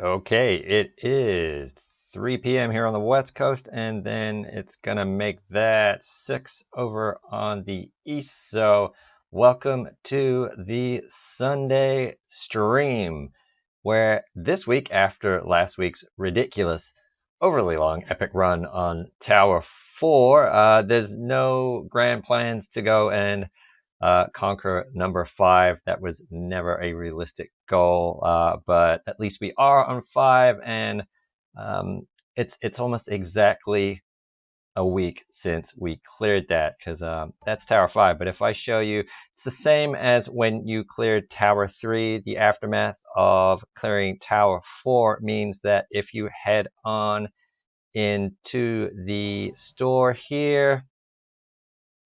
Okay, it is 3 p.m. here on the West Coast, and then it's gonna make that 6 over on the East. So, welcome to the Sunday stream, where this week, after last week's ridiculous, overly long epic run on Tower 4, there's no grand plans to go and conquer number 5. That was never a realistic goal, but at least we are on 5, and um, it's almost exactly a week since we cleared that because that's Tower 5. But if I show you, it's the same as when you cleared Tower 3. The aftermath of clearing Tower 4 means that if you head on into the store here,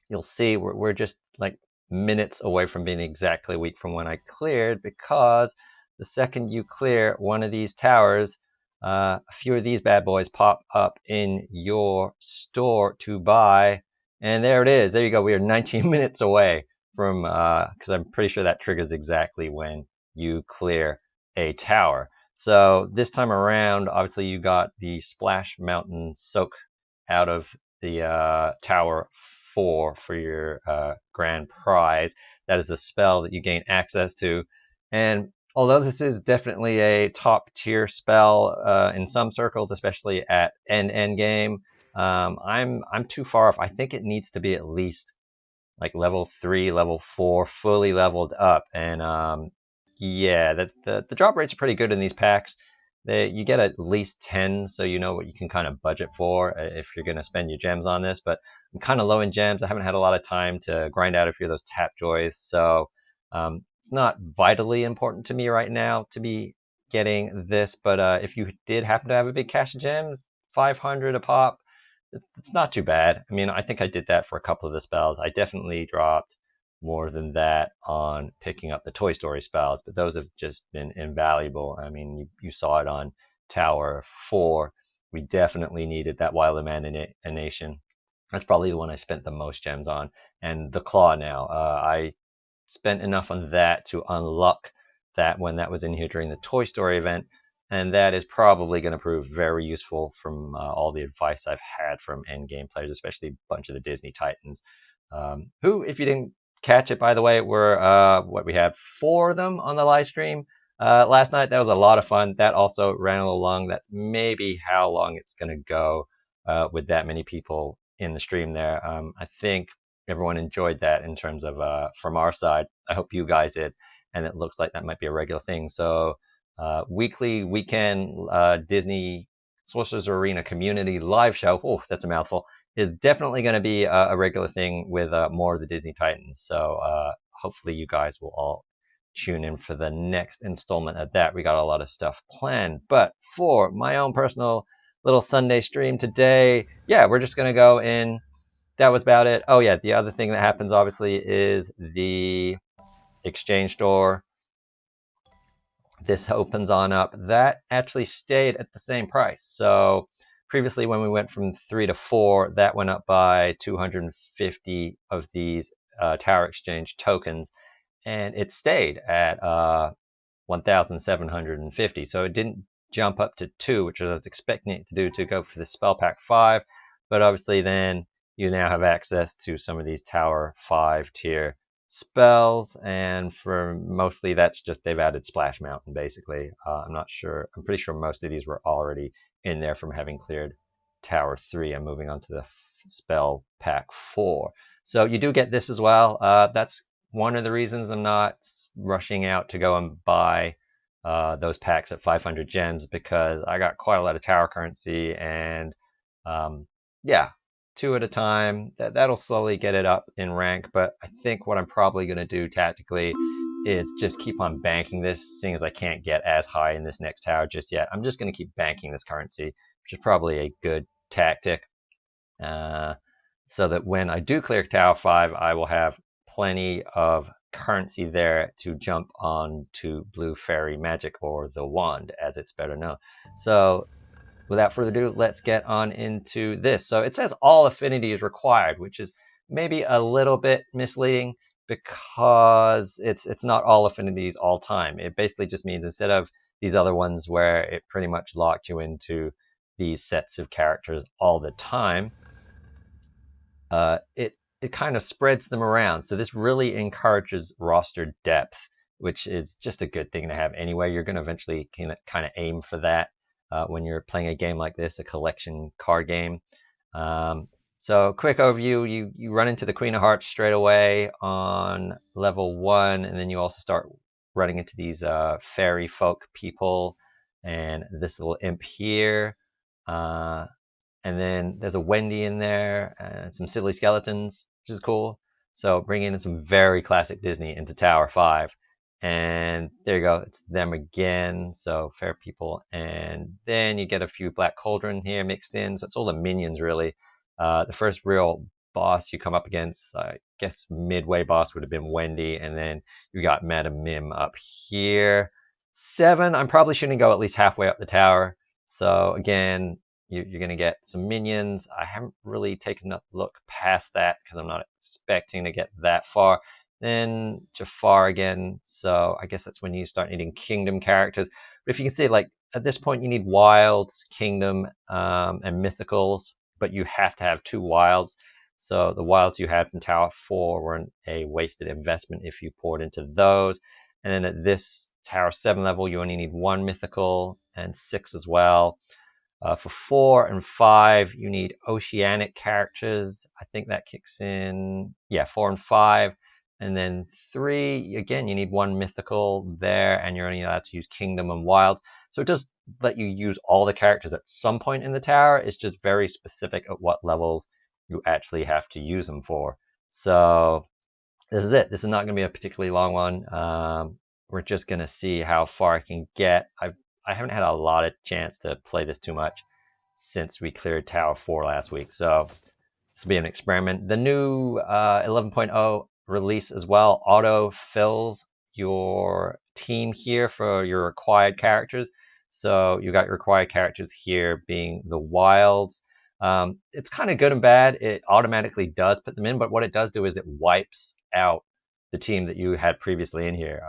you'll see we're just like minutes away from being exactly a week from when I cleared, because the second you clear one of these towers, a few of these bad boys pop up in your store to buy, and there it is. There you go. We are 19 minutes away from, because I'm pretty sure that triggers exactly when you clear a tower. So this time around, obviously you got the Splash Mountain Soak out of the Tower 4 for your grand prize. That is a spell that you gain access to. And although this is definitely a top tier spell in some circles, especially at end game, I'm too far off. I think it needs to be at least like level 3, level 4, fully leveled up. And yeah, the drop rates are pretty good in these packs. You get at least 10, so you know what you can kind of budget for if you're going to spend your gems on this. But I'm kind of low in gems. I haven't had a lot of time to grind out a few of those tap joys, so it's not vitally important to me right now to be getting this. But if you did happen to have a big cache of gems, 500 a pop, it's not too bad. I mean, I think I did that for a couple of the spells. I definitely dropped more than that on picking up the Toy Story spells, but those have just been invaluable. I mean, you saw it on Tower 4. We definitely needed that Wild Imagination. That's probably the one I spent the most gems on. And the Claw now. I spent enough on that to unlock that when that was in here during the Toy Story event, and that is probably going to prove very useful from all the advice I've had from endgame players, especially a bunch of the Disney Titans, who, if you didn't catch it, by the way, were what we had 4 of them on the live stream last night. That was a lot of fun. That also ran a little long. That's maybe how long it's going to go with that many people in the stream there. I think everyone enjoyed that in terms of from our side. I hope you guys did, and it looks like that might be a regular thing. So weekly weekend Disney Sorcerer's Arena community live show. Oh, that's a mouthful. Is definitely going to be a regular thing with more of the Disney Titans. So hopefully you guys will all tune in for the next installment of that. We got a lot of stuff planned. But for my own personal little Sunday stream today, yeah, we're just going to go in. That was about it. Oh yeah, the other thing that happens obviously is the exchange store. This opens on up. That actually stayed at the same price. So previously when we went from 3 to 4, that went up by 250 of these Tower Exchange tokens, and it stayed at 1,750. So it didn't jump up to 2, which I was expecting it to do to go for the Spell Pack 5. But obviously then you now have access to some of these Tower 5 tier spells, and for mostly that's just they've added Splash Mountain basically. I'm not sure. I'm pretty sure most of these were already in there from having cleared Tower 3. I'm moving on to the Spell Pack 4. So you do get this as well. That's one of the reasons I'm not rushing out to go and buy those packs at 500 gems, because I got quite a lot of tower currency, and yeah, 2 at a time. That'll slowly get it up in rank. But I think what I'm probably going to do tactically is just keep on banking this, seeing as I can't get as high in this next tower just yet. I'm just going to keep banking this currency, which is probably a good tactic. So that when I do clear Tower 5, I will have plenty of currency there to jump on to Blue Fairy Magic, or the Wand as it's better known. So without further ado, let's get on into this. So it says all affinity is required, which is maybe a little bit misleading, because it's not all affinities all time. It basically just means instead of these other ones where it pretty much locked you into these sets of characters all the time, it kind of spreads them around. So this really encourages roster depth, which is just a good thing to have anyway. You're going to eventually kind of aim for that when you're playing a game like this, a collection card game. So quick overview, you run into the Queen of Hearts straight away on level 1, and then you also start running into these fairy folk people and this little imp here. And then there's a Wendy in there and some silly skeletons, which is cool. So bringing in some very classic Disney into Tower 5. And there you go, it's them again. So fair people. And then you get a few Black Cauldron here mixed in. So it's all the minions, really. The first real boss you come up against, I guess midway boss would have been Wendy. And then you got Madam Mim up here. 7, I'm probably shouldn't go at least halfway up the tower. So again, you're going to get some minions. I haven't really taken a look past that because I'm not expecting to get that far. Then Jafar again. So I guess that's when you start needing kingdom characters. But if you can see, like at this point, you need wilds, kingdom, and mythicals, but you have to have 2 wilds. So the wilds you had from Tower 4 weren't a wasted investment if you poured into those. And then at this Tower 7 level, you only need 1 mythical and 6 as well. For 4 and 5, you need oceanic characters. I think that kicks in, yeah, 4 and 5. And then 3, again, you need 1 mythical there, and you're only allowed to use kingdom and wilds. So it does let you use all the characters at some point in the tower. It's just very specific at what levels you actually have to use them for. So this is it. This is not going to be a particularly long one. We're just going to see how far I can get. I haven't had a lot of chance to play this too much since we cleared Tower 4 last week, so this will be an experiment. The new 11.0 release as well auto fills your team here for your required characters. So you got your required characters here being the wilds. It's kind of good and bad. It automatically does put them in, but what it does do is it wipes out the team that you had previously in here.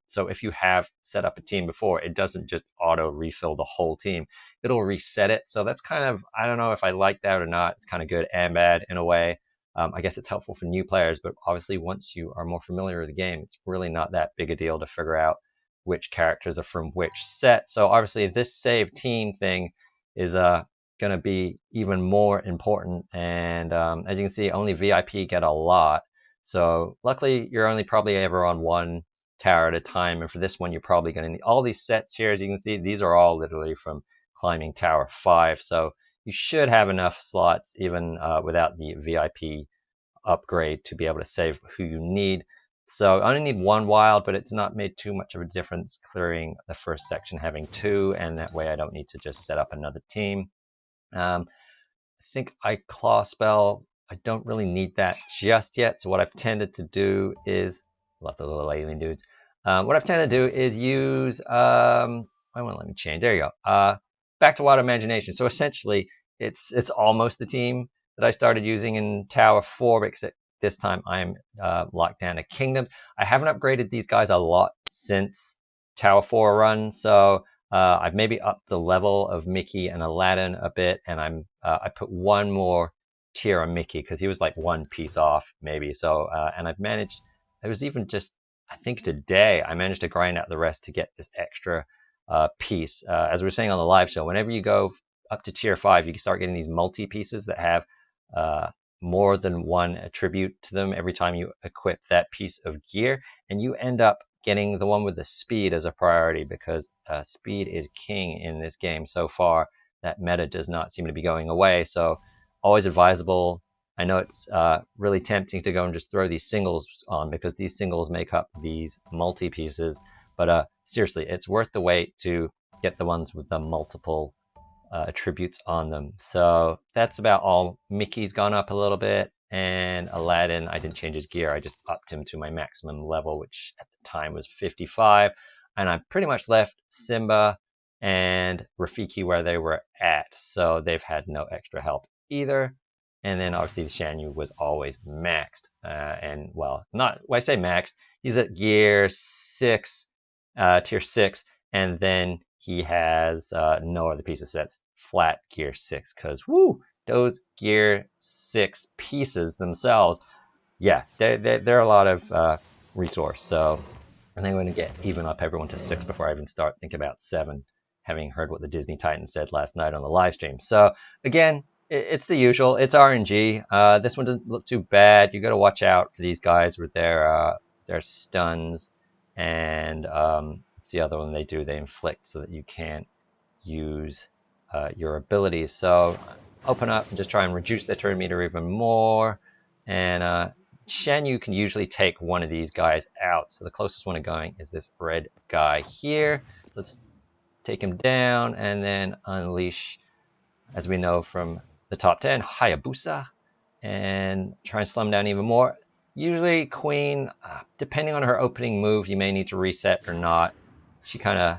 So if you have set up a team before, it doesn't just auto refill the whole team. It'll reset it. So that's kind of, I don't know if I like that or not. It's kind of good and bad in a way. I guess it's helpful for new players, but obviously once you are more familiar with the game, it's really not that big a deal to figure out which characters are from which set. So obviously this save team thing is going to be even more important. And as you can see, only VIP get a lot. So luckily, you're only probably ever on 1 tower at a time. And for this one, you're probably going to need all these sets here. As you can see, these are all literally from climbing Tower 5. So you should have enough slots, even without the VIP upgrade, to be able to save who you need. So I only need 1 wild, but it's not made too much of a difference clearing the first section having 2. And that way I don't need to just set up another team. I think I claw spell. I don't really need that just yet. So what I've tended to do is lots of little alien dudes. What I've tended to do is use I won't let me change. There you go. Back to Wild Imagination. So essentially, it's almost the team that I started using in Tower 4, except this time I'm locked down to Kingdom. I haven't upgraded these guys a lot since Tower 4 run, so I've maybe upped the level of Mickey and Aladdin a bit, and I put 1 more tier on Mickey because he was like 1 piece off maybe. So and I've managed. It was even just I think today I managed to grind out the rest to get this extra piece. As we were saying on the live show, whenever you go up to tier 5, you can start getting these multi pieces that have more than 1 attribute to them every time you equip that piece of gear, and you end up getting the one with the speed as a priority because speed is king in this game so far. That meta does not seem to be going away, so always advisable. I know it's really tempting to go and just throw these singles on because these singles make up these multi pieces, but seriously, it's worth the wait to get the ones with the multiple attributes on them. So that's about all. Mickey's gone up a little bit, and Aladdin, I didn't change his gear. I just upped him to my maximum level, which at the time was 55. And I pretty much left Simba and Rafiki where they were at. So they've had no extra help either. And then obviously Shan Yu was always maxed. And well, not when I say maxed, he's at gear 6, tier 6. and then he has no other pieces. So that's flat gear 6, because woo, those gear 6 pieces themselves, yeah, they're a lot of resource. So I think I'm going to get even up everyone to 6 before I even start thinking about 7, having heard what the Disney Titan said last night on the live stream. So again, it's the usual. It's RNG. This one doesn't look too bad. You got to watch out for these guys with their stuns, and it's the other one they do. They inflict so that you can't use your abilities. So open up and just try and reduce their turn meter even more. And Shen Yu can usually take one of these guys out. So the closest one going is this red guy here. So let's take him down and then unleash, as we know from the top 10, Hayabusa, and try and slow him down even more. Usually Queen, depending on her opening move, you may need to reset or not. She kind of,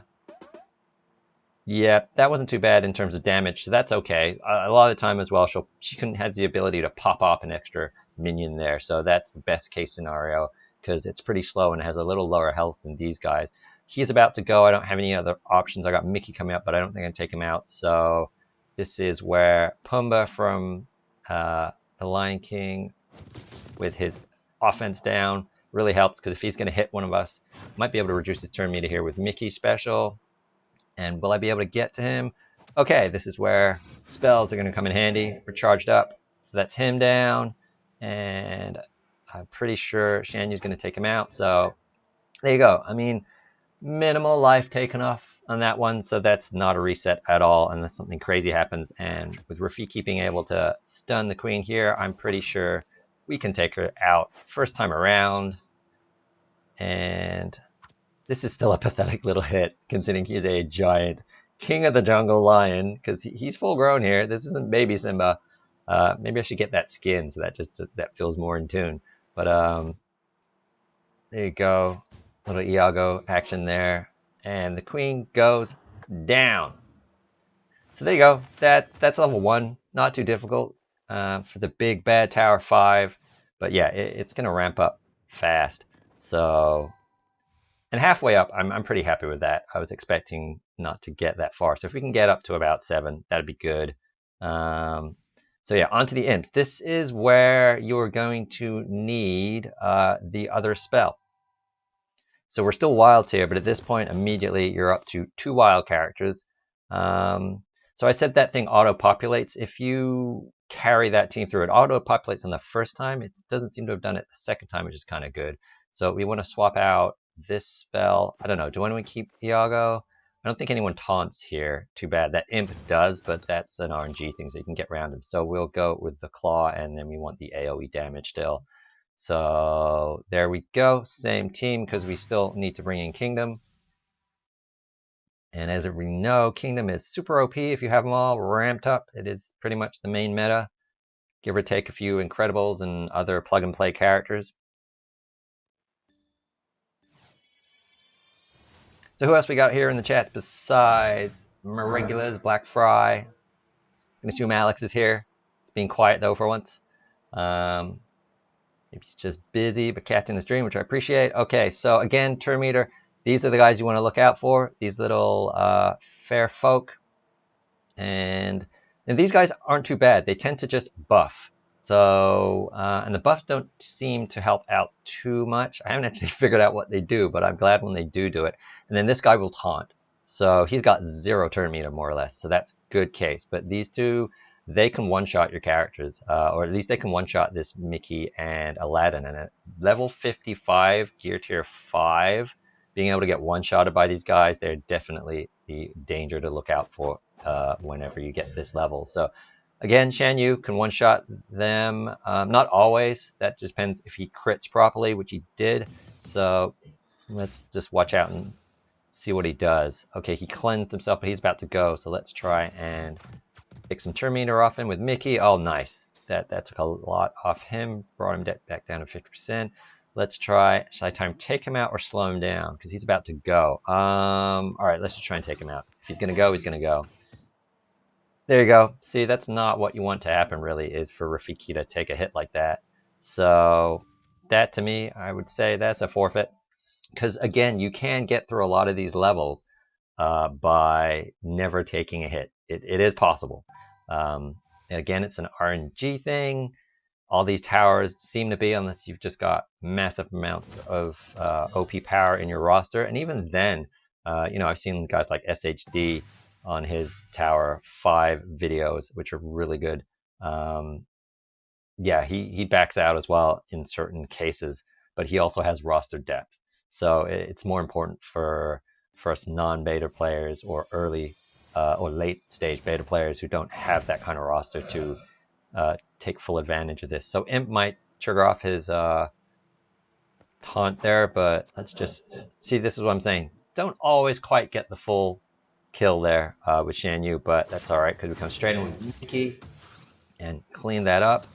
yeah, that wasn't too bad in terms of damage, so that's okay. A lot of the time as well, she can have the ability to pop off an extra minion there, so that's the best case scenario, because it's pretty slow and has a little lower health than these guys. He's about to go. I don't have any other options. I got Mickey coming up, but I don't think I can take him out. So this is where Pumbaa from the Lion King, with his offense down, really helps, because if he's going to hit one of us, might be able to reduce his turn meter here with Mickey special. And will I be able to get to him? Okay, this is where spells are going to come in handy. We're charged up. So that's him down. And I'm pretty sure Shanyu's going to take him out. So there you go. I mean, minimal life taken off on that one. So that's not a reset at all unless something crazy happens. And with Rafiki being able to stun the queen here, I'm pretty sure we can take her out first time around. And this is still a pathetic little hit, considering he's a giant king of the jungle lion, because he's full grown here. This isn't baby Simba. Maybe I should get that skin so that feels more in tune. But there you go, little Iago action there, and the queen goes down. So there you go. That's level 1. Not too difficult for the big bad tower 5, but yeah, it's gonna ramp up fast. So. And halfway up, I'm pretty happy with that. I was expecting not to get that far. So if we can get up to about 7, that'd be good. So yeah, onto the imps. This is where you're going to need the other spell. So we're still wilds here, but at this point, immediately you're up to 2 wild characters. So I said that thing auto-populates. If you carry that team through, it auto-populates on the first time. It doesn't seem to have done it the second time, which is kind of good. So we want to swap out this spell. I don't know. Do anyone keep Iago? I don't think anyone taunts here. Too bad. That imp does, but that's an RNG thing, so you can get around him. So we'll go with the claw, and then we want the AoE damage still. So there we go. Same team, because we still need to bring in Kingdom. And as we know, Kingdom is super OP if you have them all ramped up. It is pretty much the main meta, give or take a few Incredibles and other plug-and-play characters. So who else we got here in the chats besides Regulars, Black Fry? I'm going to assume Alex is here. He's being quiet, though, for once. Maybe he's just busy, but catching the stream, which I appreciate. Okay, so again, turn meter. These are the guys you want to look out for. These little fair folk. And these guys aren't too bad. They tend to just buff. So, and the buffs don't seem to help out too much. I haven't actually figured out what they do, but I'm glad when they do it. And then this guy will taunt. So he's got 0 turn meter, more or less. So that's good case. But these two, they can one-shot your characters. Or at least they can one-shot this Mickey and Aladdin. And at level 55, gear tier 5, being able to get one-shotted by these guys, they're definitely the danger to look out for whenever you get this level. So again, Shan Yu can one-shot them. Not always. That just depends if he crits properly, which he did. So let's just watch out and see what he does. Okay, he cleansed himself, but he's about to go. So let's try and pick some turn meter off him with Mickey. Oh, nice. That took a lot off him. Brought him back down to 50%. Let's try. Should I try and take him out or slow him down? Because he's about to go. All right, let's just try and take him out. If he's going to go, he's going to go. There you go. See, that's not what you want to happen, really, is for Rafiki to take a hit like that. So that, to me, I would say that's a forfeit. Because, again, you can get through a lot of these levels by never taking a hit. It is possible. Again, it's an RNG thing. All these towers seem to be, unless you've just got massive amounts of OP power in your roster. And even then, you know, I've seen guys like SHD on his Tower 5 videos, which are really good. Yeah, he backs out as well in certain cases, but he also has roster depth. So it's more important for us non-beta players or early or late stage beta players who don't have that kind of roster to take full advantage of this. So Imp might trigger off his taunt there, but let's just see. This is what I'm saying. Don't always quite get the full kill there with Shan Yu, but that's all right because we come straight in with Mickey and clean that up.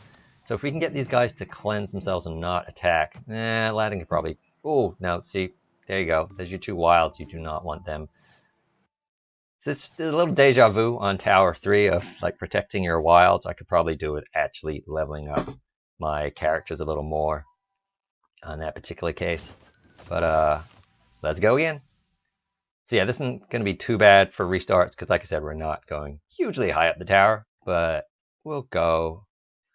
So if we can get these guys to cleanse themselves and not attack, Aladdin could probably... Oh, no, see, there you go. There's your two wilds. You do not want them. This is a little deja vu on Tower 3 of like protecting your wilds. I could probably do it actually leveling up my characters a little more on that particular case. But let's go again. So yeah, this isn't going to be too bad for restarts because like I said, we're not going hugely high up the tower, but we'll go.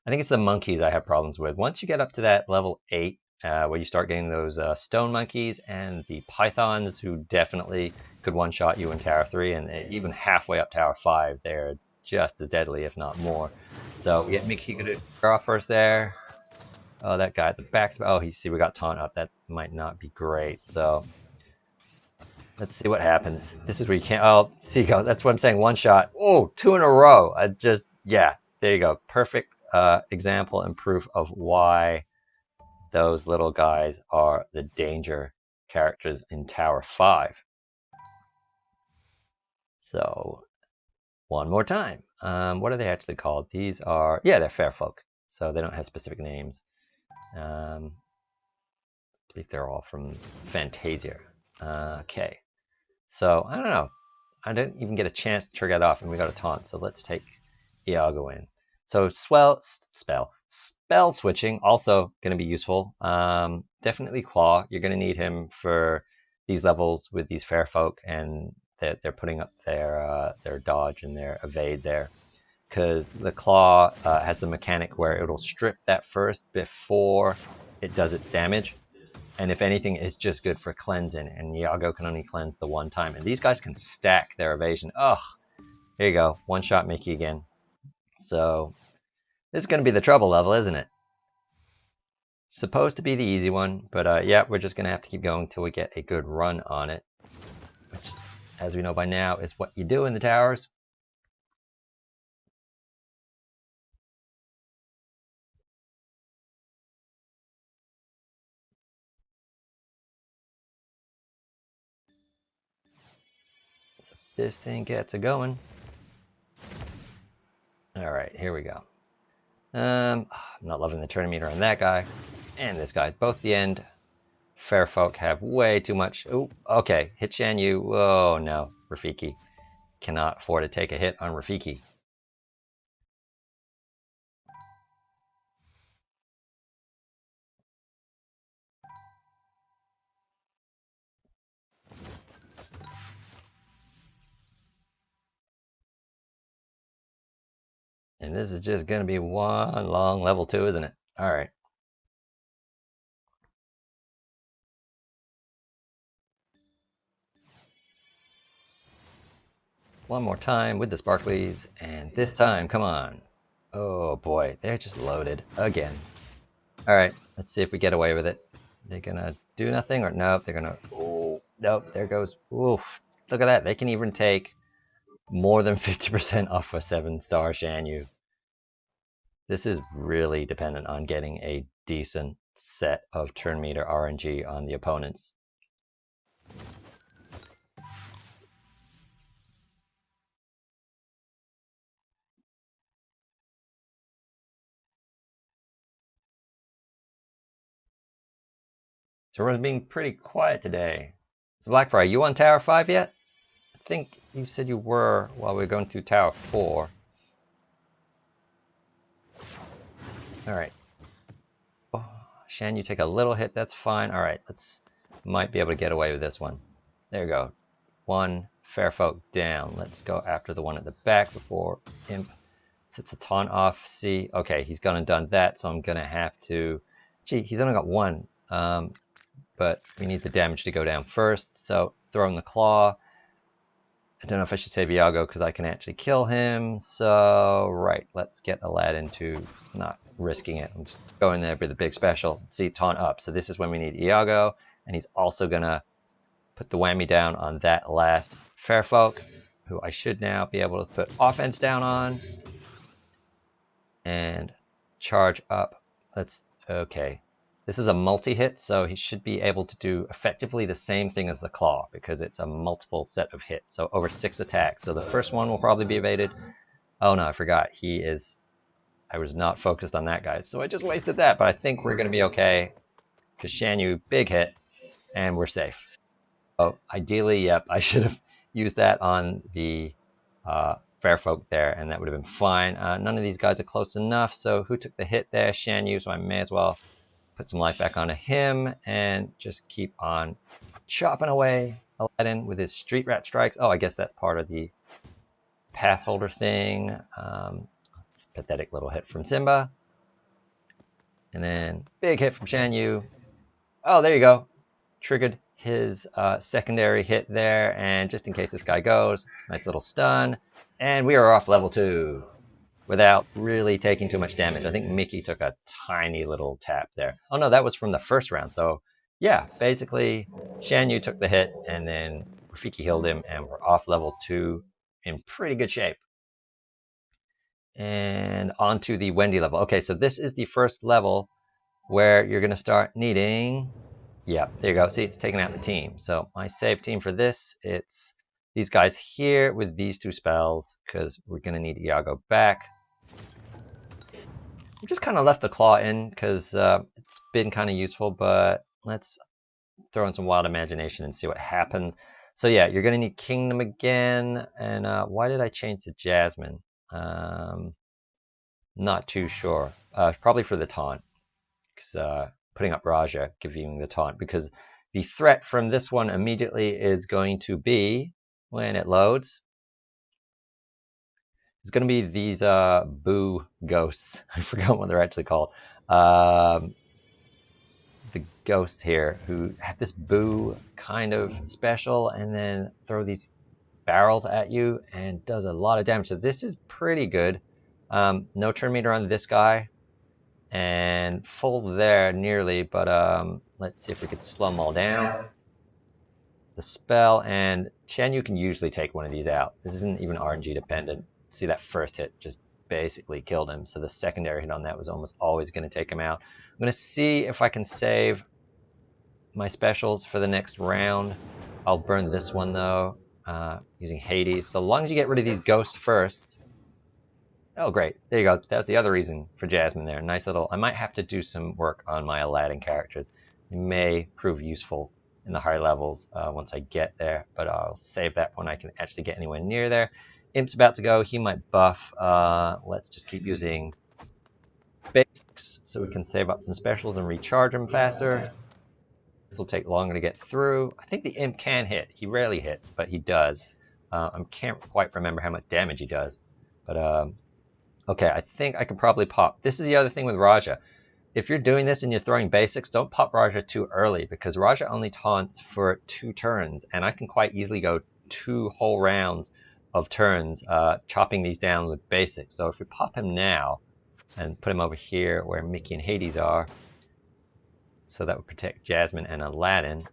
I think it's the monkeys I have problems with. Once you get up to that level 8, where you start getting those stone monkeys and the pythons who definitely could one-shot you in Tower 3, and even halfway up Tower 5, they're just as deadly, if not more. So, yeah, Mickey could draw first there. Oh, that guy at the back. Oh, see, we got taunt up. That might not be great. So, let's see what happens. This is where you can't... Oh, see you go. That's what I'm saying. One shot. Oh, 2 in a row. Yeah, there you go. Perfect example and proof of why those little guys are the danger characters in Tower 5. So, one more time. What are they actually called? These are... Yeah, they're fair folk. So they don't have specific names. I believe they're all from Fantasia. Okay. So, I don't know. I didn't even get a chance to trigger that off, and we got a taunt. So let's take Iago in. So spell switching also going to be useful. Definitely Claw. You're going to need him for these levels with these fair folk, and they're putting up their dodge and their evade there, because the Claw has the mechanic where it'll strip that first before it does its damage. And if anything, it's just good for cleansing. And Iago can only cleanse the one time. And these guys can stack their evasion. Ugh. Here you go. One shot Mickey again. So this is going to be the trouble level, isn't it? Supposed to be the easy one. But yeah, we're just going to have to keep going until we get a good run on it. Which, as we know by now, is what you do in the towers. So this thing gets a going. Alright, here we go. I'm not loving the turn meter on that guy. And this guy. Both the end. Fair folk have way too much. Oh, okay. Hit Shan Yu. Oh, no. Rafiki. Cannot afford to take a hit on Rafiki. And this is just going to be one long level 2, isn't it? All right. One more time with the sparklies, and this time, come on. Oh boy, they're just loaded again. All right, let's see if we get away with it. They're gonna do nothing, or nope, they're gonna... Oh, nope, there goes... Oof, look at that. They can even take more than 50% off a 7-star Shan Yu. This is really dependent on getting a decent set of turn meter RNG on the opponents. So everyone's being pretty quiet today. So Blackfire, you on Tower 5 yet? I think you said you were while we were going through Tower 4. Alright. Oh, Shan, you take a little hit, that's fine. Alright, might be able to get away with this one. There you go. 1, fair folk down. Let's go after the one at the back before Imp sets a taunt off. See, okay, he's gone and done that, so I'm gonna have to. Gee, he's only got one, but we need the damage to go down first. So throwing the claw. I don't know if I should save Iago because I can actually kill him. So, right, let's get Aladdin to not risking it. I'm just going there with the big special. See, taunt up. So this is when we need Iago, and he's also going to put the whammy down on that last fair folk, who I should now be able to put offense down on and charge up. Okay. This is a multi-hit, so he should be able to do effectively the same thing as the claw because it's a multiple set of hits, so over 6 attacks. So the first one will probably be evaded. Oh no, I forgot. I was not focused on that guy, so I just wasted that, but I think we're going to be okay. Because Shan Yu, big hit, and we're safe. Oh, ideally, yep, I should have used that on the fair folk there, and that would have been fine. None of these guys are close enough, so who took the hit there? Shan Yu, so I may as well put some life back onto him and just keep on chopping away Aladdin with his street rat strikes. Oh, I guess that's part of the path holder thing. It's a pathetic little hit from Simba. And then big hit from Shan Yu. Oh, there you go. Triggered his secondary hit there. And just in case this guy goes, nice little stun. And we are off level 2. Without really taking too much damage. I think Mickey took a tiny little tap there. Oh no, that was from the first round. So yeah, basically Shan Yu took the hit and then Rafiki healed him and we're off level 2 in pretty good shape. And on to the Wendy level. Okay, so this is the first level where you're going to start needing... Yeah, there you go. See, it's taking out the team. So my save team for this, it's these guys here with these 2 spells because we're going to need Iago back. I just kind of left the claw in because it's been kind of useful, but let's throw in some wild imagination and see what happens. So yeah, you're going to need Kingdom again. And why did I change to Jasmine? Not too sure. Probably for the taunt. Because putting up Raja, giving the taunt. Because the threat from this one immediately is going to be, when it loads, it's going to be these boo ghosts. I forgot what they're actually called. The ghosts here who have this boo kind of special and then throw these barrels at you and does a lot of damage. So this is pretty good. No turn meter on this guy and full there nearly, but let's see if we could slow them all down. The spell, and Shan Yu can usually take one of these out. This isn't even RNG dependent. See, that first hit just basically killed him, so the secondary hit on that was almost always going to take him out. I'm going to see if I can save my specials for the next round. I'll burn this one though, using Hades. So long as you get rid of these ghosts first. Oh great, there you go. That was the other reason for Jasmine there. Nice little... I might have to do some work on my Aladdin characters. It may prove useful in the higher levels once I get there, but I'll save that when I can actually get anywhere near there. Imp's about to go. He might buff. Let's just keep using basics so we can save up some specials and recharge them faster. This will take longer to get through. I think the Imp can hit. He rarely hits, but he does. I can't quite remember how much damage he does. But, okay, I think I can probably pop. This is the other thing with Raja. If you're doing this and you're throwing basics, don't pop Raja too early, because Raja only taunts for 2 turns, and I can quite easily go 2 whole rounds of turns chopping these down with basics. So if we pop him now and put him over here where Mickey and Hades are, so that would protect Jasmine and Aladdin,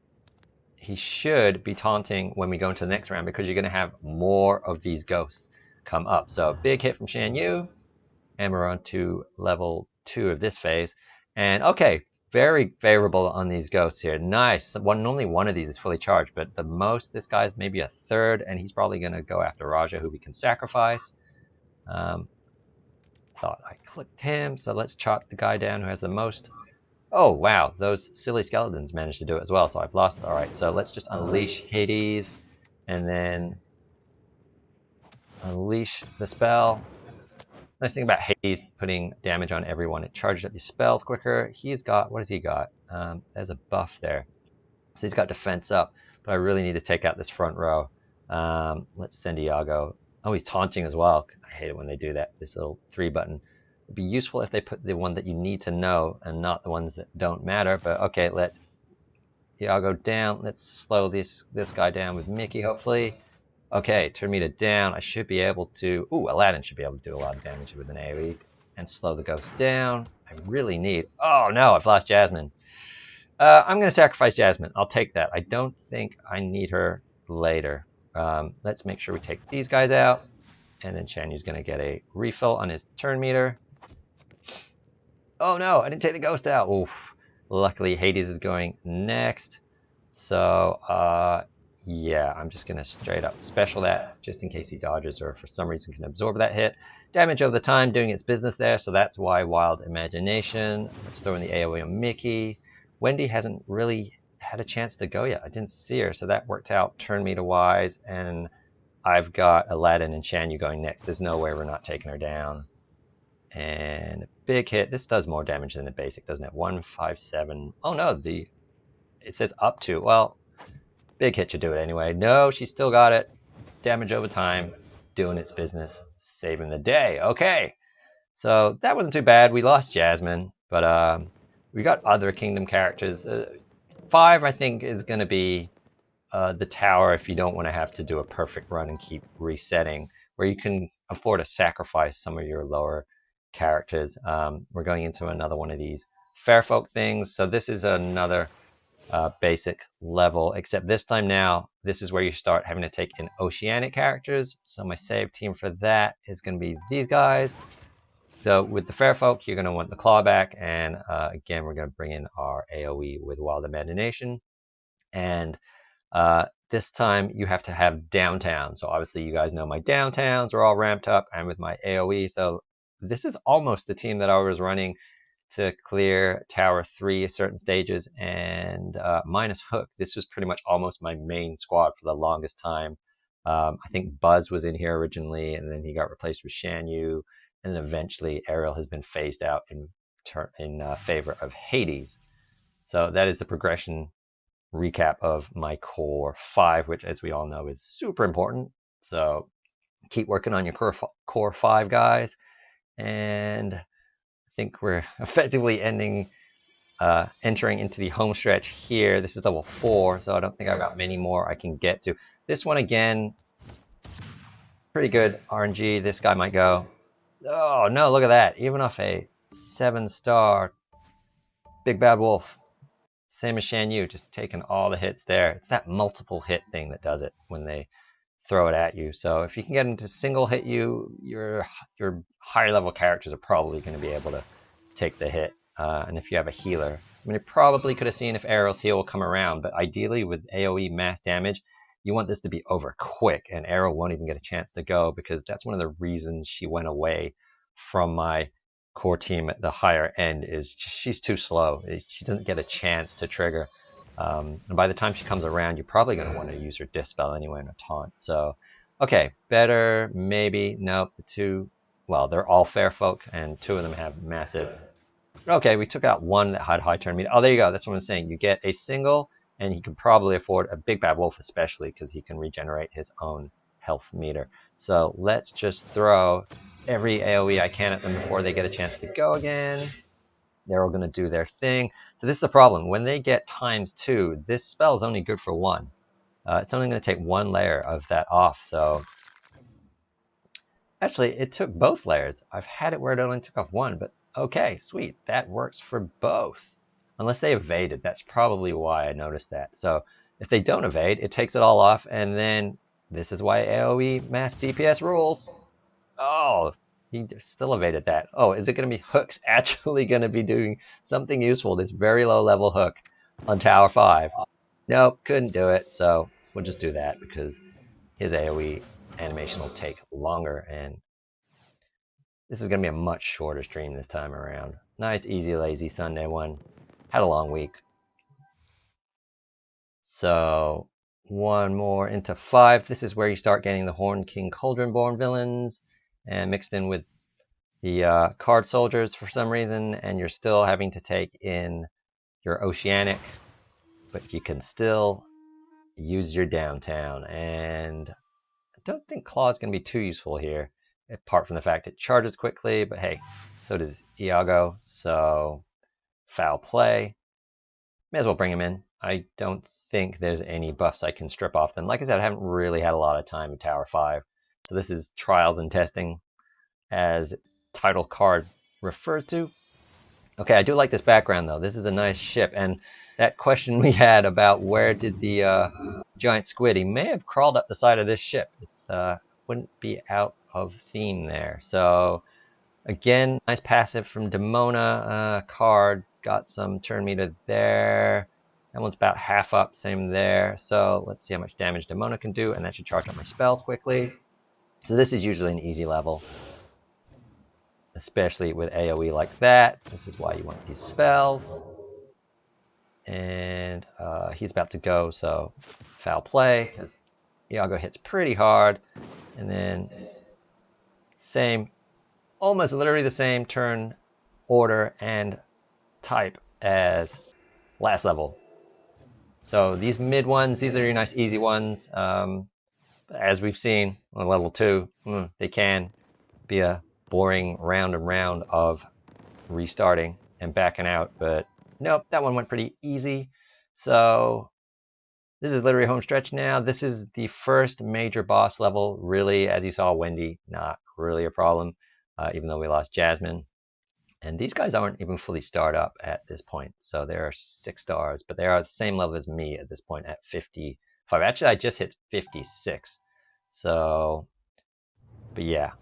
he should be taunting when we go into the next round, because you're going to have more of these ghosts come up. So big hit from Shan Yu, and we're on to level 2 of this phase. And okay, very favorable on these ghosts here. Nice. Only one of these is fully charged, but the most, this guy's maybe a third, and he's probably going to go after Raja, who we can sacrifice. Thought I clicked him, so let's chop the guy down who has the most. Oh wow, those silly skeletons managed to do it as well, so I've lost. Alright, so let's just unleash Hades, and then unleash the spell. Nice thing about Hades putting damage on everyone, it charges up your spells quicker. He's got, what has he got? There's a buff there. So he's got defense up, but I really need to take out this front row. Let's send Iago. Oh, he's taunting as well. I hate it when they do that. This little 3 button. It'd be useful if they put the one that you need to know and not the ones that don't matter. But okay, let Iago down. Let's slow this guy down with Mickey, hopefully. Okay, turn meter down. I should be able to... Ooh, Aladdin should be able to do a lot of damage with an AoE. And slow the ghost down. I really need... Oh, no, I've lost Jasmine. I'm going to sacrifice Jasmine. I'll take that. I don't think I need her later. Let's make sure we take these guys out. And then Shan Yu's going to get a refill on his turn meter. Oh, no, I didn't take the ghost out. Oof. Luckily, Hades is going next. So, yeah, I'm just going to straight up special that just in case he dodges or for some reason can absorb that hit. Damage over the time doing its business there, so that's why Wild Imagination. Let's throw in the AoE on Mickey. Wendy hasn't really had a chance to go yet. I didn't see her, so that worked out turn meter wise. And I've got Aladdin and Shan Yu going next. There's no way we're not taking her down. And big hit. This does more damage than the basic, doesn't it? 157. Oh no, it says up to. Well, big hit should do it anyway. No, she still got it. Damage over time, doing its business, saving the day. Okay, so that wasn't too bad. We lost Jasmine, but we got other kingdom characters. 5, I think, is going to be the tower if you don't want to have to do a perfect run and keep resetting, where you can afford to sacrifice some of your lower characters. We're going into another one of these fair folk things. So this is another basic level, except this time now, this is where you start having to take in oceanic characters. So my save team for that is going to be these guys. So with the fair folk, you're going to want the clawback, and again, we're going to bring in our AoE with Wild Imagination. And this time you have to have downtown. So obviously you guys know my downtowns are all ramped up, and with my AoE. So this is almost the team that I was running to clear Tower 3 certain stages, and minus Hook. This was pretty much almost my main squad for the longest time. I think Buzz was in here originally, and then he got replaced with Shan Yu, and then eventually Ariel has been phased out in favor of Hades. So that is the progression recap of my core 5, which, as we all know, is super important. So keep working on your core 5, guys. And I think we're effectively entering into the home stretch here. This is level 4, so I don't think I've got many more I can get to. This one, again, pretty good RNG. This guy might go. Oh, no, look at that. Even off a 7-star Big Bad Wolf. Same as Shan Yu, just taking all the hits there. It's that multiple hit thing that does it when they throw it at you. So if you can get them to single hit you, your higher level characters are probably going to be able to take the hit. And if you have a healer, I mean, you probably could have seen if Ariel's heal will come around, but ideally with AoE mass damage, you want this to be over quick, and Ariel won't even get a chance to go, because that's one of the reasons she went away from my core team at the higher end. Is she's too slow. She doesn't get a chance to trigger. And by the time she comes around, you're probably going to want to use her Dispel anyway in a taunt. So, okay, better, maybe. Nope, the two, well, they're all fair folk, and 2 of them have massive. Okay, we took out one that had high turn meter. Oh, there you go. That's what I'm saying. You get a single, and he can probably afford a Big Bad Wolf, especially because he can regenerate his own health meter. So let's just throw every AoE I can at them before they get a chance to go again. They're all going to do their thing. So this is the problem. When they get ×2, this spell is only good for 1. It's only going to take 1 layer of that off. So actually, it took both layers. I've had it where it only took off 1, but okay, sweet. That works for both. Unless they evaded. That's probably why I noticed that. So if they don't evade, it takes it all off, and then this is why AoE mass DPS rules. Oh, he still evaded that. Oh, is it going to be Hook's actually going to be doing something useful? This very low level Hook on Tower 5. Nope, couldn't do it. So we'll just do that because his AoE animation will take longer, and this is going to be a much shorter stream this time around. Nice, easy, lazy Sunday one. Had a long week. So one more into 5. This is where you start getting the Horn King Cauldron-born villains, and mixed in with the card soldiers for some reason, and you're still having to take in your oceanic, but you can still use your downtown. And I don't think Claw is going to be too useful here, apart from the fact it charges quickly, but hey, so does Iago, so foul play. May as well bring him in. I don't think there's any buffs I can strip off them. Like I said, I haven't really had a lot of time in Tower 5, so this is trials and testing, as title card refers to. Okay, I do like this background though. This is a nice ship, and that question we had about where did the giant squid, he may have crawled up the side of this ship. It's wouldn't be out of theme there. So again, nice passive from Demona card. It's got some turn meter there. That one's about half up, same there. So let's see how much damage Demona can do, and that should charge up my spells quickly. So this is usually an easy level, especially with AoE like that. This is why you want these spells. And he's about to go, so foul play, because Iago hits pretty hard. And then same, almost literally the same turn order and type as last level. So these mid ones, these are your nice easy ones. As we've seen on level 2, they can be a boring round and round of restarting and backing out, but nope, that one went pretty easy. So this is literally home stretch now. This is the first major boss level, really. As you saw, Wendy, not really a problem, even though we lost Jasmine. And these guys aren't even fully starred up at this point, so they're 6 stars, but they are the same level as me at this point at 55. Actually, I just hit 56. So, but yeah.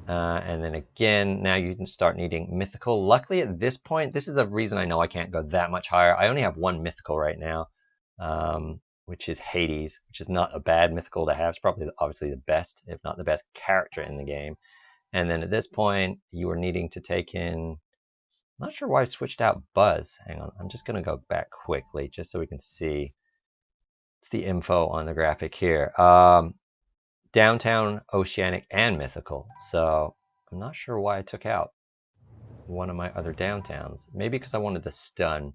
And then again, now you can start needing mythical. Luckily at this point, this is a reason I know I can't go that much higher. I only have 1 mythical right now, which is Hades, which is not a bad mythical to have. It's probably obviously the best, if not the best character in the game. And then at this point, you are needing to take in, I'm not sure why I switched out Buzz. Hang on, I'm just going to go back quickly just so we can see. It's the info on the graphic here. Downtown, Oceanic, and Mythical. So I'm not sure why I took out one of my other downtowns. Maybe because I wanted the stun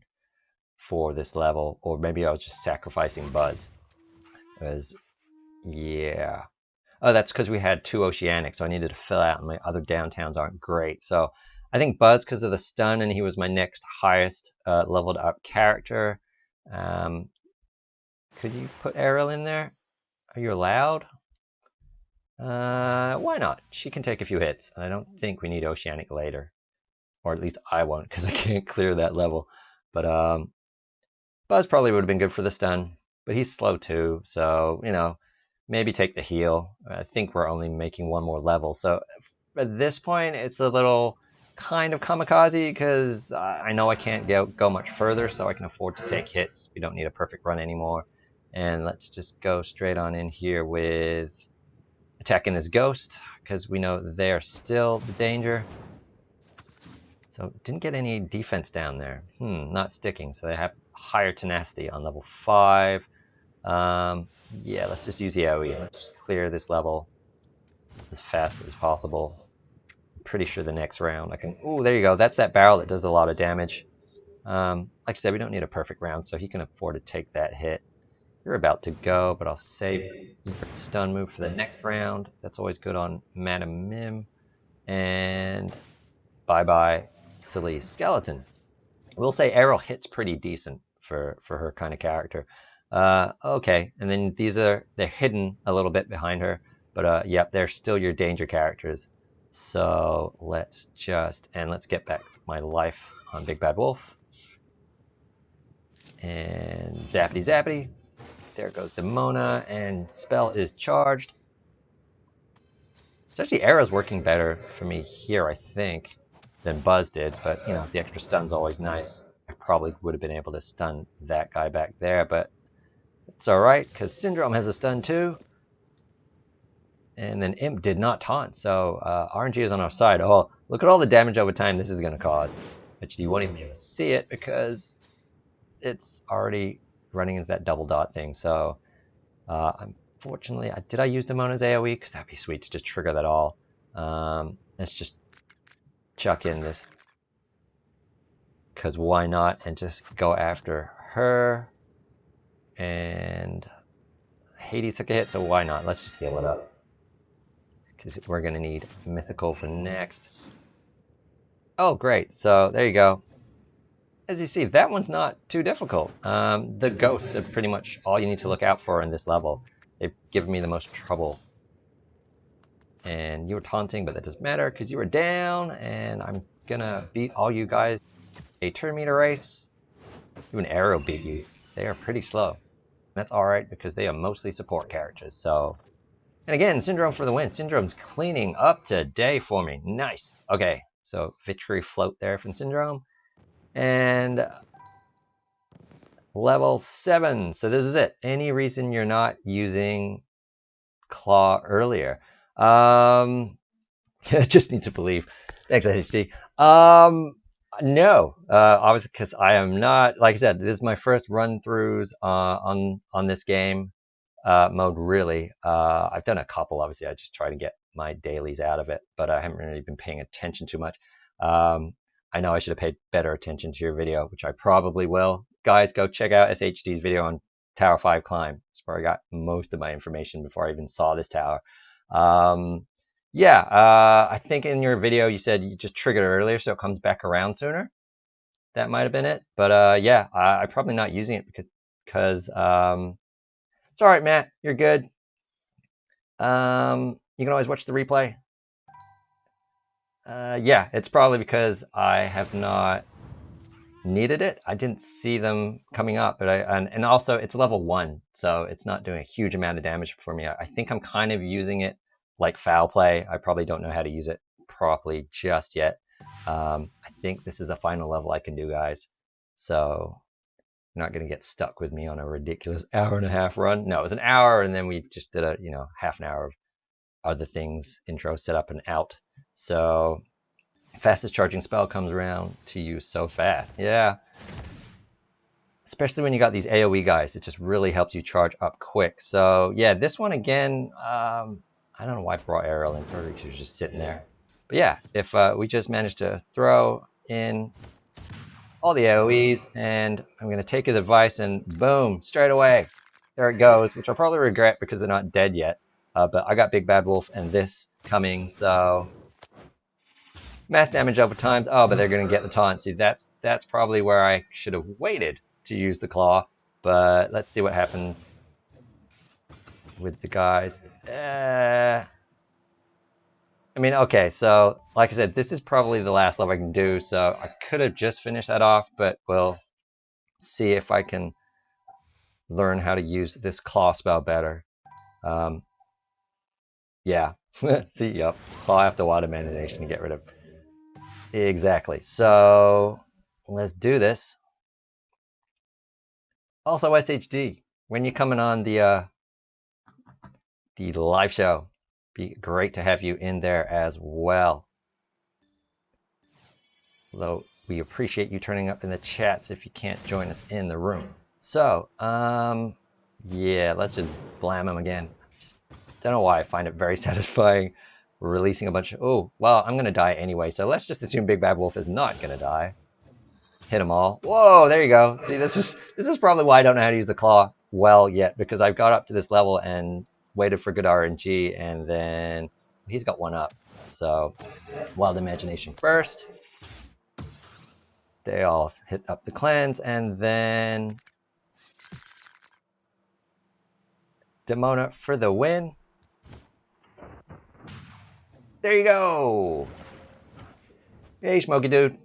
for this level, or maybe I was just sacrificing Buzz. Because, yeah. Oh, that's because we had 2 Oceanic, so I needed to fill out, and my other downtowns aren't great. So I think Buzz because of the stun, and he was my next highest leveled up character. Could you put Ariel in there? Are you allowed? Why not? She can take a few hits. I don't think we need Oceanic later. Or at least I won't, because I can't clear that level. But Buzz probably would have been good for the stun. But he's slow too, so, you know, maybe take the heal. I think we're only making 1 more level. So at this point, it's a little kind of kamikaze, because I know I can't go much further, so I can afford to take hits. We don't need a perfect run anymore. And let's just go straight on in here with attacking this ghost, because we know they're still the danger. So didn't get any defense down there. Not sticking, so they have higher tenacity on level 5. Yeah, let's just use the AoE. Let's just clear this level as fast as possible. I'm pretty sure the next round I can... Oh, there you go. That's that barrel that does a lot of damage. Like I said, we don't need a perfect round, so he can afford to take that hit. You're about to go, but I'll save your stun move for the next round. That's always good on Madam Mim. And bye-bye, silly skeleton. We'll say Errol hits pretty decent for her kind of character. Okay, and then they're hidden a little bit behind her, but yep, they're still your danger characters. So let's get back my life on Big Bad Wolf. And zappity zappity. There goes Demona, and spell is charged. It's actually Arrow's working better for me here, I think, than Buzz did, but, you know, the extra stun's always nice. I probably would have been able to stun that guy back there, but it's alright, because Syndrome has a stun too. And then Imp did not taunt, so RNG is on our side. Oh, look at all the damage over time this is going to cause. Actually, you won't even be able to see it, because it's already running into that double dot thing, so... unfortunately, did I use Demona's AoE? Because that'd be sweet to just trigger that all. Let's just chuck in this. Because why not? And just go after her. And Hades took a hit, so why not? Let's just heal it up. Because we're going to need mythical for next. Oh, great. So there you go. As you see, that one's not too difficult. The ghosts are pretty much all you need to look out for in this level. They've given me the most trouble. And you were taunting, but that doesn't matter because you were down, and I'm going to beat all you guys a turn meter race. Even Arrow beat you. They are pretty slow. That's alright because they are mostly support characters. So, and again, Syndrome for the win. Syndrome's cleaning up today for me. Nice. Okay, so victory float there from Syndrome. And level 7. So this is it. Any reason you're not using Claw earlier? I just need to believe. Thanks, HD. No, obviously because I am not, like I said, this is my first run-throughs on this game mode, really. I've done a couple, obviously. I just try to get my dailies out of it, but I haven't really been paying attention too much. I know I should have paid better attention to your video, which I probably will. Guys, go check out SHD's video on Tower 5 Climb. That's where I got most of my information before I even saw this tower. Yeah, I think in your video you said you just triggered it earlier, so it comes back around sooner. That might have been it. But yeah, I'm probably not using it because it's all right, Matt. You're good. You can always watch the replay. Yeah, it's probably because I have not needed it. I didn't see them coming up, but and also it's level 1, so it's not doing a huge amount of damage for me. I think I'm kind of using it like foul play. I probably don't know how to use it properly just yet. I think this is the final level I can do, guys. So you're not going to get stuck with me on a ridiculous hour-and-a-half run. No, it was an hour, and then we just did a half an hour of other things, intro, setup, and out. So fastest charging spell comes around to you so fast. Yeah. Especially when you got these AoE guys, it just really helps you charge up quick. So yeah, this one again, I don't know why I brought Ariel in, or she was just sitting there. But yeah, if we just managed to throw in all the AoEs, and I'm going to take his advice, and boom, straight away, there it goes, which I'll probably regret because they're not dead yet. But I got Big Bad Wolf and this coming, so mass damage over time. Oh, but they're going to get the taunt. See, that's probably where I should have waited to use the claw. But let's see what happens with the guys. I mean, okay, so like I said, this is probably the last level I can do. So I could have just finished that off, but we'll see if I can learn how to use this claw spell better. Yeah. See, yep. Claw after water manipulation to get rid of. Exactly. So let's do this. Also, SHD, when you're coming on the live show, be great to have you in there as well. Although we appreciate you turning up in the chats if you can't join us in the room. So, yeah, let's just blam him again. Just don't know why I find it very satisfying releasing a bunch of... Oh, well, I'm going to die anyway, so let's just assume Big Bad Wolf is not going to die. Hit them all. Whoa, there you go. See, this is probably why I don't know how to use the claw well yet, because I've got up to this level and waited for good RNG, and then he's got one up. So, Wild Imagination first. They all hit up the cleanse, and then Demona for the win. There you go. Hey, Smoky Dude.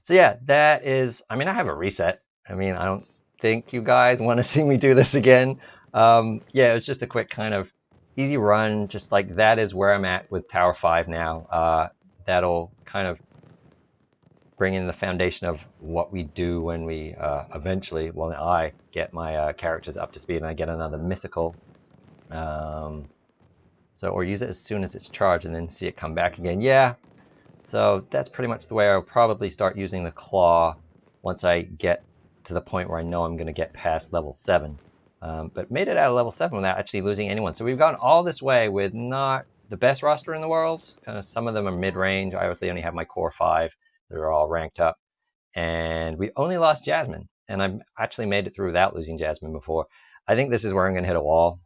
So yeah, that is, I mean, I have a reset. I mean, I don't think you guys want to see me do this again. Yeah, it's just a quick kind of easy run, just like that is where I'm at with Tower 5 now. That'll kind of bring in the foundation of what we do when we eventually, well, I get my characters up to speed and I get another mythical. Or use it as soon as it's charged and then see it come back again. Yeah, so that's pretty much the way I'll probably start using the claw once I get to the point where I know I'm going to get past level 7. But made it out of level 7 without actually losing anyone. So we've gone all this way with not the best roster in the world. Kind of some of them are mid-range. I obviously only have my core 5. They're all ranked up. And we only lost Jasmine. And I've actually made it through without losing Jasmine before. I think this is where I'm going to hit a wall.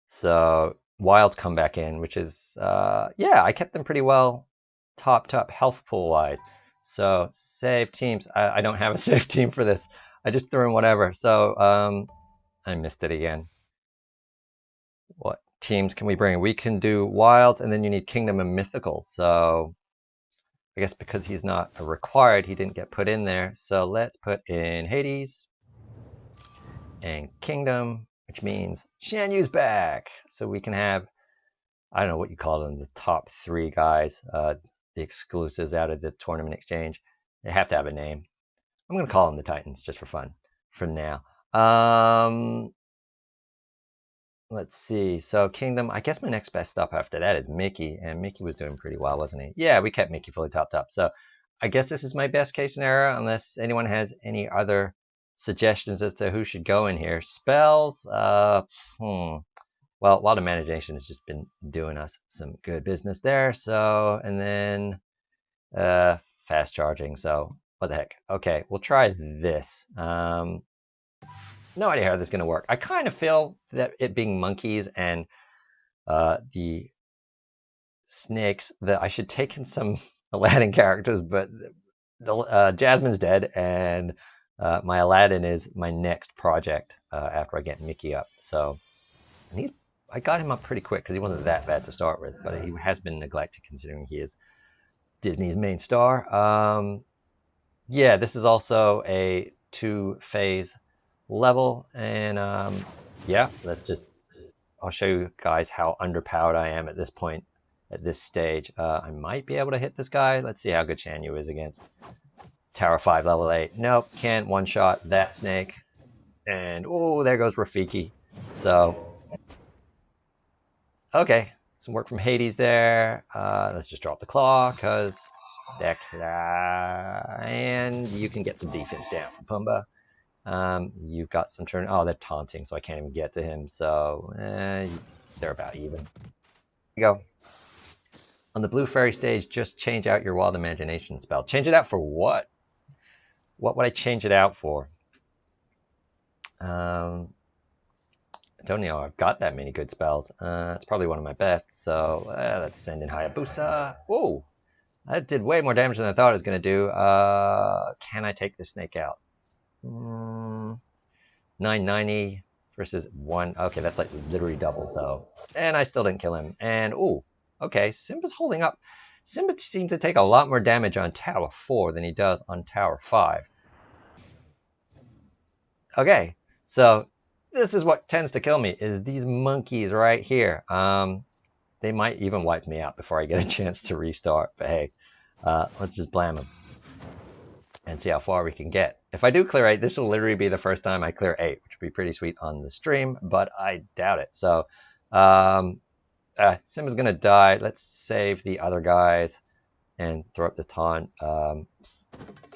So wilds come back in, which is, yeah, I kept them pretty well topped up health pool wise. So save teams. I don't have a save team for this. I just threw in whatever. So I missed it again. What teams can we bring? We can do wild, and then you need kingdom and mythical. So I guess because he's not a required, he didn't get put in there. So let's put in Hades and kingdom, which means Shan Yu's back. So we can have, I don't know what you call them, the top 3 guys, the exclusives out of the tournament exchange. They have to have a name. I'm going to call them the Titans just for fun for now. Let's see. So Kingdom, I guess my next best stop after that is Mickey, and Mickey was doing pretty well, wasn't he? Yeah, we kept Mickey fully topped up. So I guess this is my best case scenario, unless anyone has any other suggestions as to who should go in here. Spells, well, Wild Imagination has just been doing us some good business there. So, and then fast charging. So what the heck? Okay, we'll try this. No idea how this is going to work. I kind of feel that it being monkeys and the snakes, that I should take in some Aladdin characters, but Jasmine's dead, and my Aladdin is my next project after I get Mickey up. So, and I got him up pretty quick because he wasn't that bad to start with, but he has been neglected considering he is Disney's main star. Yeah, this is also a 2-phase level, and yeah, I'll show you guys how underpowered I am at this point, at this stage. I might be able to hit this guy. Let's see how good Shan Yu is against Tower 5 level 8. Nope, can't one-shot that snake. And oh, there goes Rafiki. So okay, some work from Hades there. Let's just drop the claw because deck, and you can get some defense down from Pumbaa. You've got some turn. Oh, they're taunting, so I can't even get to him. So they're about even. Here you go. On the blue fairy stage, just change out your wild imagination spell. Change it out for what? What would I change it out for? I don't know. I've got that many good spells. It's probably one of my best. So let's send in Hayabusa. Whoa, that did way more damage than I thought it was going to do. Can I take this snake out? 990 versus 1. Okay, that's like literally double. So, and I still didn't kill him. And oh, okay, Simba's holding up. Simba seems to take a lot more damage on Tower 4 than he does on Tower 5. Okay, so this is what tends to kill me, is these monkeys right here. They might even wipe me out before I get a chance to restart. But hey, let's just blam them and see how far we can get. If I do clear 8, this will literally be the first time I clear 8, which would be pretty sweet on the stream, but I doubt it. So Simba's going to die. Let's save the other guys and throw up the taunt. I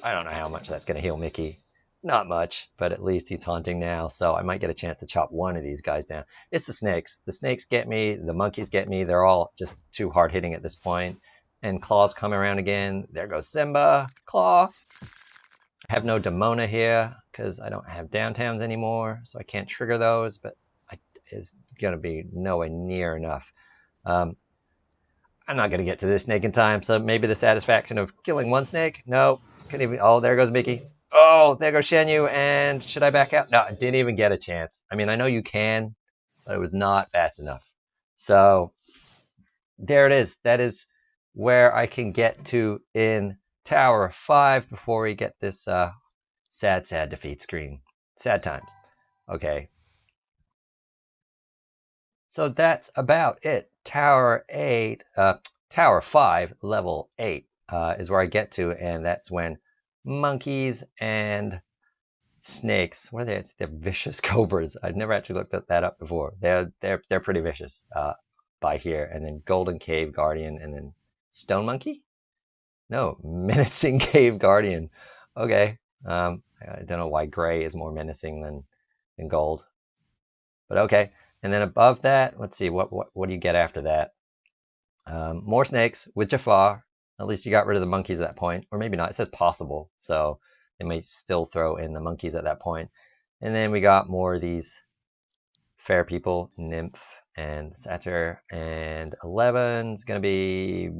don't know how much that's going to heal Mickey. Not much, but at least he's taunting now, so I might get a chance to chop one of these guys down. It's the snakes. The snakes get me. The monkeys get me. They're all just too hard hitting at this point. And Claw's coming around again. There goes Simba. Claw. I have no Demona here because I don't have downtowns anymore, so I can't trigger those, but it's going to be nowhere near enough. I'm not going to get to this snake in time, so maybe the satisfaction of killing one snake? No. Couldn't even. Oh, there goes Mickey. Oh, there goes Shan Yu, and should I back out? No, I didn't even get a chance. I mean, I know you can, but it was not fast enough. So there it is. That is where I can get to in Tower 5 before we get this sad defeat screen. Sad times. Okay. So that's about it. Tower 5, level 8 is where I get to, and that's when monkeys and snakes. What are they? They're vicious cobras. I've never actually looked that up before. They're pretty vicious by here. And then Golden Cave Guardian, and then Stone Monkey. No, Menacing Cave Guardian. Okay. I don't know why gray is more menacing than gold, but okay. And then above that, let's see what do you get after that? More snakes with Jafar. At least you got rid of the monkeys at that point, or maybe not. It says possible, so They might still throw in the monkeys at that point. And then we got more of these fair people, Nymph and Satyr, and 11's going to be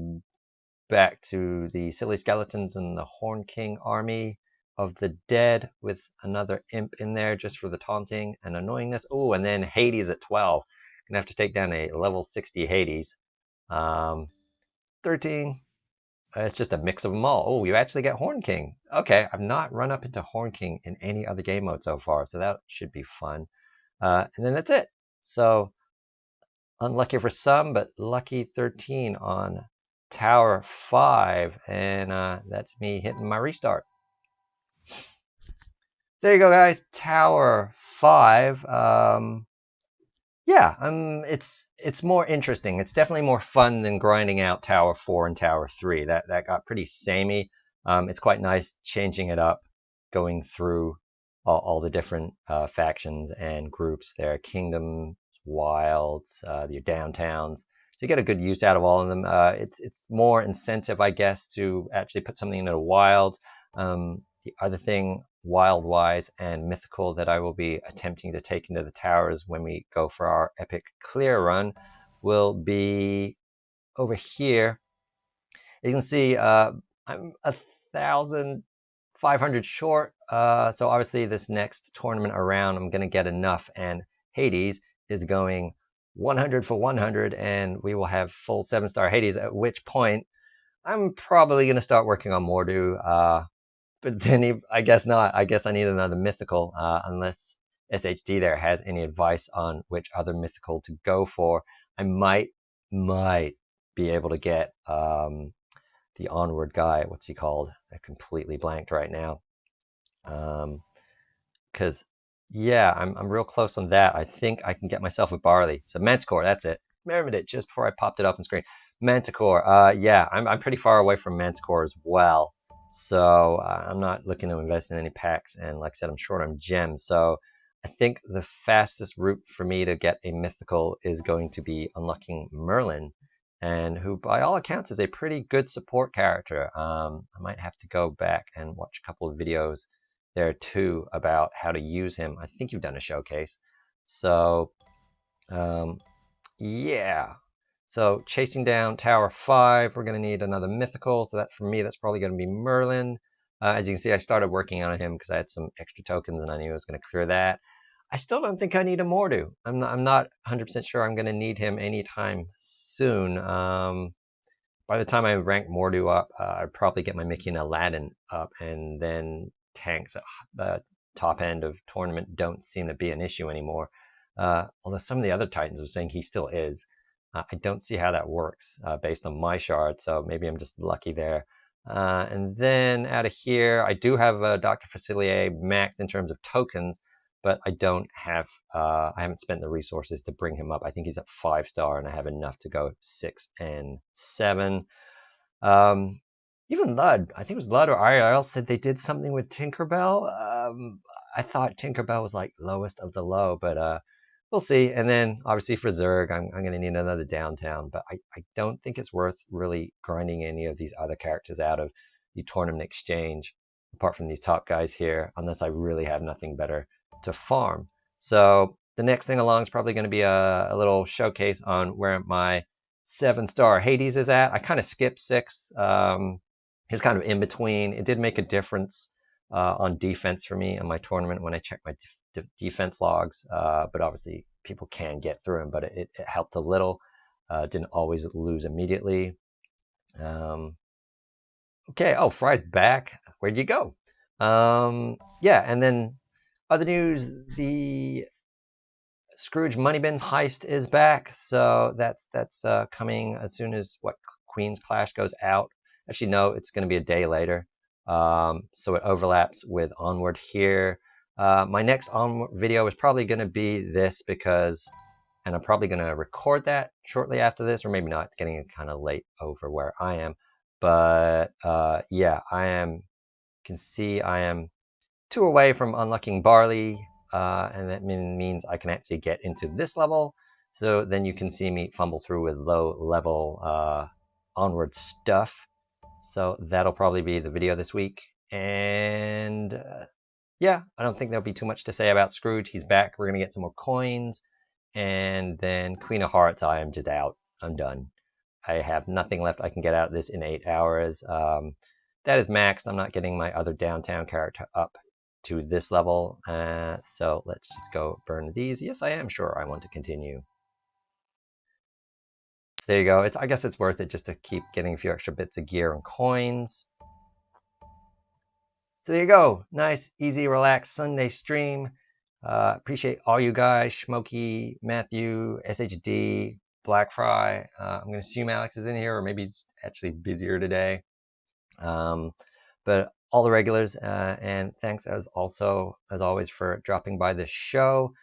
back to the silly skeletons and the Horn King army of the dead with another imp in there just for the taunting and annoyingness. Oh, and then Hades at 12. Gonna have to take down a level 60 Hades. 13. It's just a mix of them all. Oh, you actually get Horn King. Okay, I've not run up into Horn King in any other game mode so far, so that should be fun. And then that's it. So unlucky for some, but lucky 13 on Tower 5, and that's me hitting my restart. There you go, guys. Tower 5. Yeah, it's more interesting. It's definitely more fun than grinding out Tower 4 and Tower 3. That got pretty samey. It's quite nice changing it up, going through all the different factions and groups there. Kingdoms, wilds, your downtowns. So you get a good use out of all of them. It's more incentive, I guess, to actually put something into the wilds. The other thing, wild-wise and mythical, that I will be attempting to take into the towers when we go for our epic clear run will be over here. You can see I'm 1,500 short. So obviously this next tournament around, I'm going to get enough, and Hades is going 100 for 100, and we will have full 7-star Hades, at which point I'm probably going to start working on Mordu. But then I guess not. I guess I need another mythical, unless SHD there has any advice on which other mythical to go for. I might be able to get the onward guy. What's he called? I completely blanked right now. Because yeah, I'm real close on that. I think I can get myself a Barley. So Manticore, that's it. Remembered it just before I popped it up on screen. Manticore. Yeah, I'm pretty far away from Manticore as well. So I'm not looking to invest in any packs, and like I said, I'm short on gems. So I think the fastest route for me to get a mythical is going to be unlocking Merlin, and who by all accounts is a pretty good support character. I might have to go back and watch a couple of videos there too about how to use him. I think you've done a showcase. So yeah. So chasing down Tower 5, we're going to need another mythical. So that for me, that's probably going to be Merlin. As you can see, I started working on him because I had some extra tokens and I knew I was going to clear that. I still don't think I need a Mordu. I'm not 100% sure I'm going to need him anytime soon. By the time I rank Mordu up, I'd probably get my Mickey and Aladdin up, and then tanks at the top end of tournament don't seem to be an issue anymore. Although some of the other Titans were saying he still is. I don't see how that works based on my shard, so maybe I'm just lucky there. And then out of here, I do have Dr. Facilier maxed in terms of tokens, but I don't have, I haven't spent the resources to bring him up. I think he's at 5-star, and I have enough to go 6 and 7. Even Lud, I think it was Lud or IRL, said they did something with Tinkerbell. I thought Tinkerbell was like lowest of the low, but we'll see. And then obviously for Zerg, I'm going to need another downtown, but I don't think it's worth really grinding any of these other characters out of the tournament exchange, apart from these top guys here, unless I really have nothing better to farm. So the next thing along is probably going to be a little showcase on where my 7-star Hades is at. I kind of skipped 6. He's kind of in between. It did make a difference on defense for me in my tournament when I checked my defense logs, but obviously people can get through them, but it helped a little. Didn't always lose immediately. Okay, oh, Fry's back. Where'd you go? Yeah, and then other news, the Scrooge Moneybins heist is back, so that's coming as soon as Queen's Clash goes out. Actually, no, it's going to be a day later, so it overlaps with Onward here. My next Onward video is probably going to be this and I'm probably going to record that shortly after this, or maybe not. It's getting kind of late over where I am, but yeah, you can see I am 2 away from unlocking Barley. And that means I can actually get into this level. So then you can see me fumble through with low level Onward stuff. So that'll probably be the video this week. And yeah, I don't think there'll be too much to say about Scrooge. He's back. We're going to get some more coins. And then Queen of Hearts, I am just out. I'm done. I have nothing left I can get out of this in 8 hours. That is maxed. I'm not getting my other downtown character up to this level. So let's just go burn these. Yes, I am sure I want to continue. So there you go. I guess it's worth it just to keep getting a few extra bits of gear and coins. So there you go. Nice, easy, relaxed Sunday stream. Appreciate all you guys. Schmokey, Matthew, SHD, Blackfry. I'm going to assume Alex is in here, or maybe he's actually busier today. But all the regulars, and thanks as always for dropping by the show.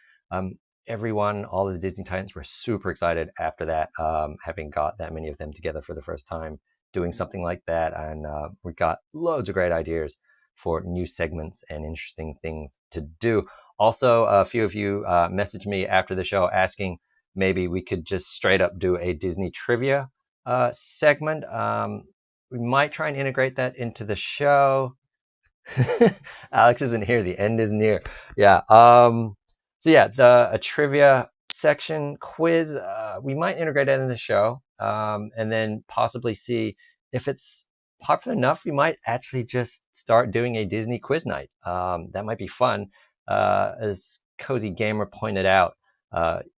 Everyone, all of the Disney Titans were super excited after that, having got that many of them together for the first time, doing something like that, and we got loads of great ideas for new segments and interesting things to do. Also, a few of you messaged me after the show asking maybe we could just straight up do a Disney trivia segment. We might try and integrate that into the show. Alex isn't here. The end is near. Yeah. So yeah, a trivia section quiz. We might integrate that in the show, and then possibly see if it's popular enough. We might actually just start doing a Disney quiz night. That might be fun. As Cozy Gamer pointed out,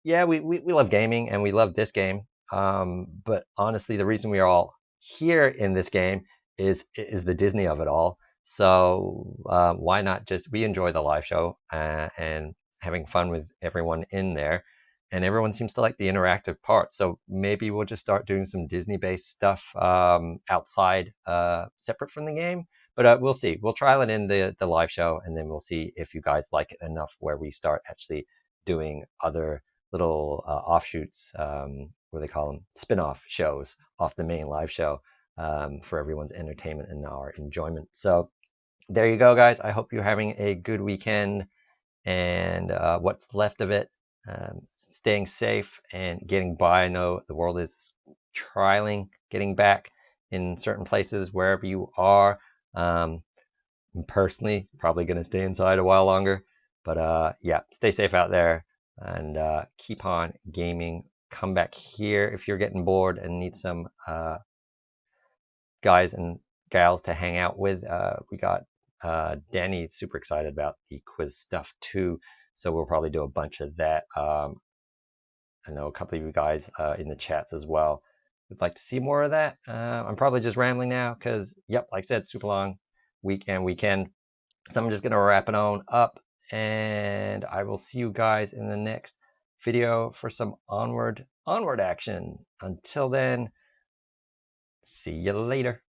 yeah, we love gaming and we love this game. But honestly, the reason we are all here in this game is the Disney of it all. So why not just, we enjoy the live show and having fun with everyone in there, and everyone seems to like the interactive part. So maybe we'll just start doing some Disney-based stuff outside, separate from the game. But we'll see. We'll trial it in the live show, and then we'll see if you guys like it enough where we start actually doing other little offshoots, what do they call them? Spin-off shows off the main live show, for everyone's entertainment and our enjoyment. So there you go, guys. I hope you're having a good weekend and what's left of it. Staying safe and getting by. I know the world is trialing getting back in certain places wherever you are. Personally, probably going to stay inside a while longer. But yeah, stay safe out there and keep on gaming. Come back here if you're getting bored and need some guys and gals to hang out with. We got Danny super excited about the quiz stuff too, so we'll probably do a bunch of that. I know a couple of you guys in the chats as well would like to see more of that. I'm probably just rambling now because, yep, like I said, super long week and weekend. So I'm just going to wrap it on up, and I will see you guys in the next video for some onward action. Until then, see you later.